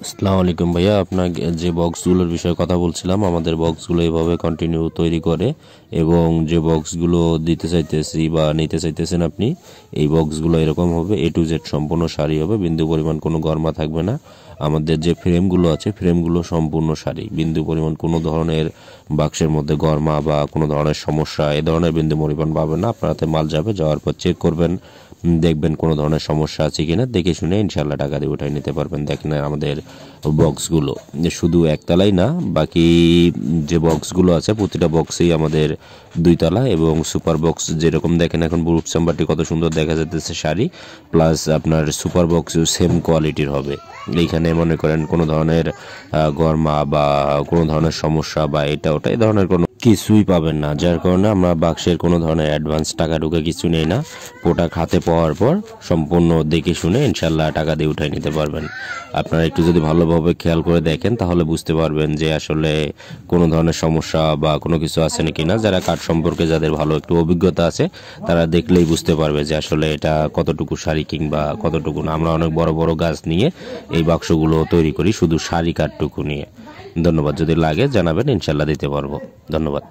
আসসালামু আলাইকুম ভাইয়া, আপনাকে যে বক্সগুলোর বিষয়ে কথা বলছিলাম, আমাদের বক্সগুলো এভাবে কন্টিনিউ তৈরি করে এবং যে বক্সগুলো দিতে চাইতেছি বা নিতে চাইতেছেন আপনি, এই বক্সগুলো এরকম হবে, A to Z সম্পূর্ণ সারি হবে, বিন্দু পরিমাণ কোনো গরমা থাকবে না। আমাদের যে ফ্রেমগুলো আছে, ফ্রেমগুলো সম্পূর্ণ সারি, বিন্দু পরিমাণ কোনো ধরনের বাক্সের মধ্যে গরমা বা কোনো ধরনের সমস্যা এ ধরনের বিন্দু পরিমাণ পাবেন না। আপনার হাতে মাল যাবে, যাওয়ার পর চেক করবেন, দেখবেন কোনো ধরনের সমস্যা আছে কিনা, দেখে শুনে ইনশাল্লাহ টাকা দিয়ে উঠাই নিতে পারবেন। দেখেন আমাদের বক্সগুলো শুধু একতলাই না, বাকি যে বক্সগুলো আছে প্রতিটা বক্সেই আমাদের দুইতলা এবং সুপার বক্স যেরকম দেখেন এখন বুট চাম্বারটি কত সুন্দর দেখা যাচ্ছে শাড়ি, প্লাস আপনার সুপার বক্স সেম কোয়ালিটির হবে। এইখানে মনে করেন কোনো ধরনের গরমা বা কোনো ধরনের সমস্যা বা এটা ওটা এই ধরনের কোনো কিছুই পাবেন না, যার কারণে আমরা বাক্সের কোনো ধরনের অ্যাডভান্স টাকা ঢুকে কিছু নেই না। প্রোডাক্ট হাতে পাওয়ার পর সম্পূর্ণ দেখে শুনে ইনশাল্লাহ টাকা দিয়ে উঠাই নিতে পারবেন। আপনারা একটু যদি ভালোভাবে খেয়াল করে দেখেন তাহলে বুঝতে পারবেন যে আসলে কোনো ধরনের সমস্যা বা কোনো কিছু আছে নাকি না। যারা কাঠ সম্পর্কে যাদের ভালো একটু অভিজ্ঞতা আছে তারা দেখলেই বুঝতে পারবে যে আসলে এটা কতটুকু সারি কিংবা কতটুকু না। আমরা অনেক বড় বড় গাছ নিয়ে এই বাক্সগুলো তৈরি করি শুধু সারি কাঠটুকু নিয়ে। ধন্যবাদ, যদি লাগে জানাবেন, ইনশাল্লাহ দিতে পারবো। ধন্যবাদ।